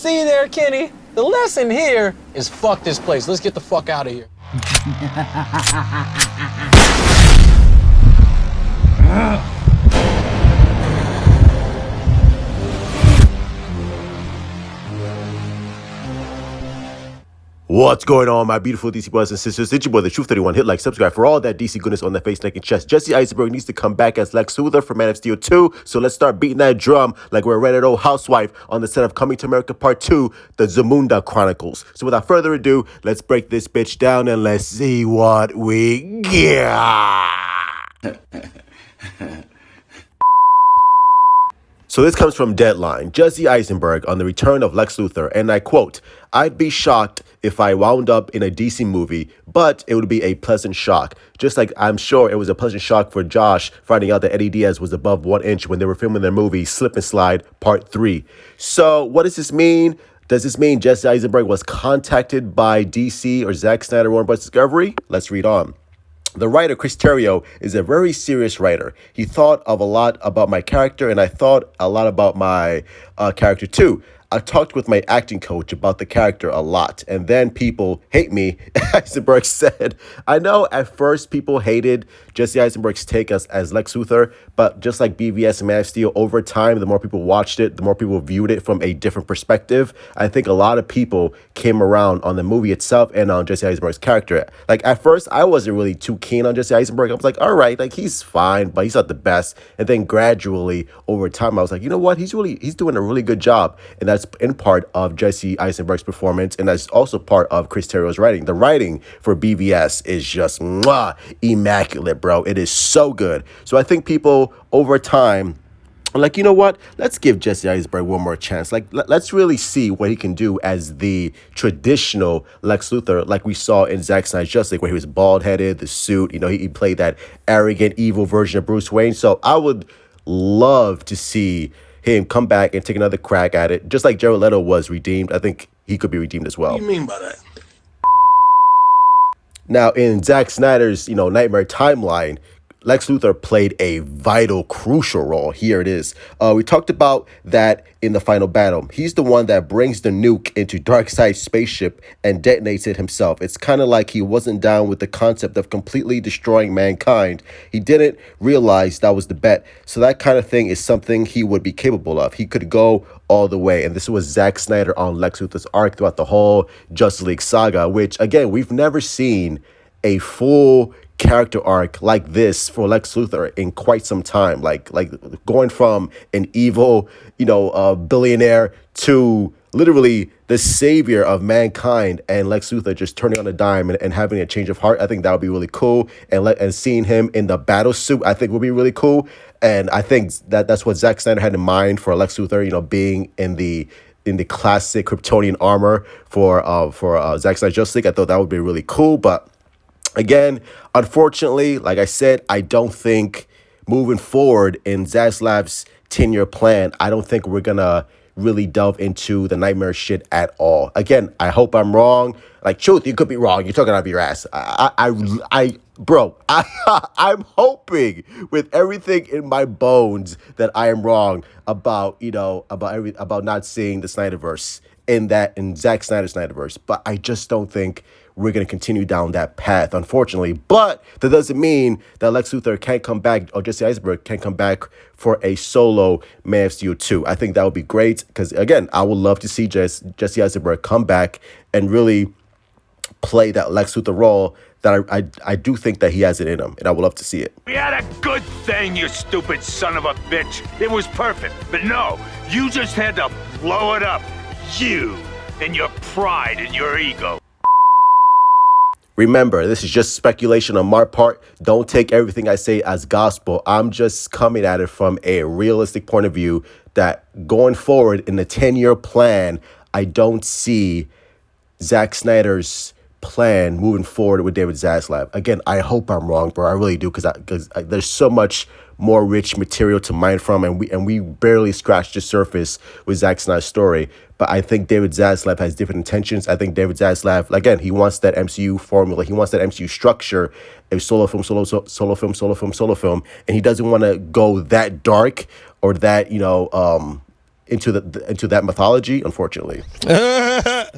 See there, Kenny? The lesson here is fuck this place. Let's get the fuck out of here. What's going on, my beautiful DC brothers and sisters? It's your boy, the Truth 31. Hit like, subscribe for all that DC goodness on their face, neck, and chest. Jesse Eisenberg needs to come back as Lex Luthor for Man of Steel 2. So let's start beating that drum like we're a rented old housewife on the set of Coming to America Part 2, the Zamunda Chronicles. So without further ado, let's break this bitch down and let's see what we get. So this comes from Deadline. Jesse Eisenberg on the return of Lex Luthor, and I quote, "I'd be shocked if I wound up in a DC movie, but it would be a pleasant shock. Just like I'm sure it was a pleasant shock for Josh finding out that Eddie Diaz was above 1 inch when they were filming their movie Slip and Slide Part 3. So what does this mean? Does this mean Jesse Eisenberg was contacted by DC or Zack Snyder Warner Bros. Discovery? Let's read on. The writer, Chris Terrio, is a very serious writer. He thought of a lot about my character, and I thought a lot about my character too. I talked with my acting coach about the character a lot, and then people hate me, Eisenberg said. I know at first people hated Jesse Eisenberg's take as Lex Luthor, but just like BVS and Man of Steel, over time, the more people watched it, the more people viewed it from a different perspective. I think a lot of people came around on the movie itself and on Jesse Eisenberg's character. Like, at first, I wasn't really too keen on Jesse Eisenberg. I was like, all right, like, he's fine, but he's not the best. And then gradually, over time, I was like, you know what? He's doing a really good job. And that's in part of Jesse Eisenberg's performance, and that's also part of Chris Terrio's writing. The writing for BVS is just immaculate, bro. It is so good. So I think people over time are like, you know what? Let's give Jesse Eisenberg one more chance. Like, let's really see what he can do as the traditional Lex Luthor, like we saw in Zack Snyder's Justice League, where he was bald-headed, the suit. You know, he played that arrogant, evil version of Bruce Wayne. So I would love to see him come back and take another crack at it. Just like Jared Leto was redeemed, I think he could be redeemed as well. What do you mean by that? Now, in Zack Snyder's, Nightmare timeline, Lex Luthor played a vital, crucial role. Here it is. We talked about that in the final battle. He's the one that brings the nuke into Darkseid's spaceship and detonates it himself. It's kind of like he wasn't down with the concept of completely destroying mankind. He didn't realize that was the bet. So that kind of thing is something he would be capable of. He could go all the way. And this was Zack Snyder on Lex Luthor's arc throughout the whole Justice League saga, which, again, we've never seen a full character arc like this for Lex Luthor in quite some time, like going from an evil, billionaire to literally the savior of mankind, and Lex Luthor just turning on a dime and having a change of heart. I think that would be really cool, and seeing him in the battle suit, I think would be really cool. And I think that's what Zack Snyder had in mind for Lex Luthor, being in the classic Kryptonian armor for Zack Snyder's Justice League. I thought that would be really cool, but again, unfortunately, like I said, I don't think moving forward in Zaslav's 10-year plan, I don't think we're going to really delve into the Nightmare shit at all. Again, I hope I'm wrong. Like, truth, you could be wrong. You're talking out of your ass. I'm hoping with everything in my bones that I am wrong about not seeing the Snyderverse in Zack Snyder's Snyderverse. But I just don't think we're going to continue down that path, unfortunately. But that doesn't mean that Lex Luthor can't come back, or Jesse Eisenberg can't come back for a solo Man of Steel 2. I think that would be great because, again, I would love to see Jesse Eisenberg come back and really play that Lex Luthor role that I do think that he has it in him, and I would love to see it. We had a good thing, you stupid son of a bitch. It was perfect. But no, you just had to blow it up. You and your pride and your ego. Remember, this is just speculation on my part. Don't take everything I say as gospel. I'm just coming at it from a realistic point of view that going forward in the 10-year plan, I don't see Zack Snyder's plan moving forward with David Zaslav. Again, I hope I'm wrong, bro. I really do, because there's so much more rich material to mine from, and we barely scratched the surface with Zack Snyder's story. But I think David Zaslav has different intentions. I think David Zaslav, again, he wants that MCU formula. He wants that MCU structure, a solo film, and he doesn't want to go that dark or that, into that mythology, unfortunately. I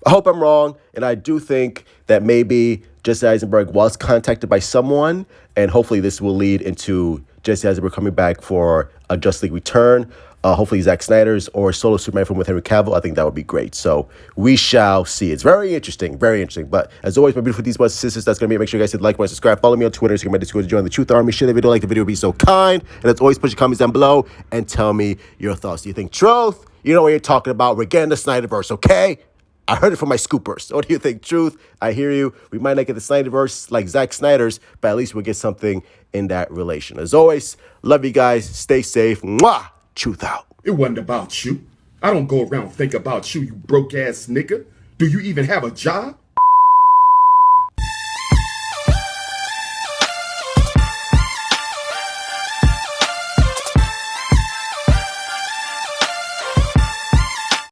hope I'm wrong, and I do think that maybe Jesse Eisenberg was contacted by someone, and hopefully this will lead into Jesse Eisenberg coming back for a Justice League return. Hopefully Zack Snyder's or solo Superman film with Henry Cavill. I think that would be great. So we shall see. It's very interesting, very interesting. But as always, my beautiful brothers and sisters, that's going to be it. Make sure you guys hit like, subscribe, follow me on Twitter, so you can Discord to join the Truth Army. Share the video, like the video, be so kind. And as always, put your comments down below and tell me your thoughts. Do you think Truth? You know what you're talking about. We're getting the Snyderverse, okay? I heard it from my scoopers. What do you think, Truth? I hear you. We might not get the Snyderverse like Zack Snyder's, but at least we'll get something in that relation. As always, love you guys. Stay safe. Mwah! Truth out. It wasn't about you. I don't go around think about you, you broke ass nigga. Do you even have a job?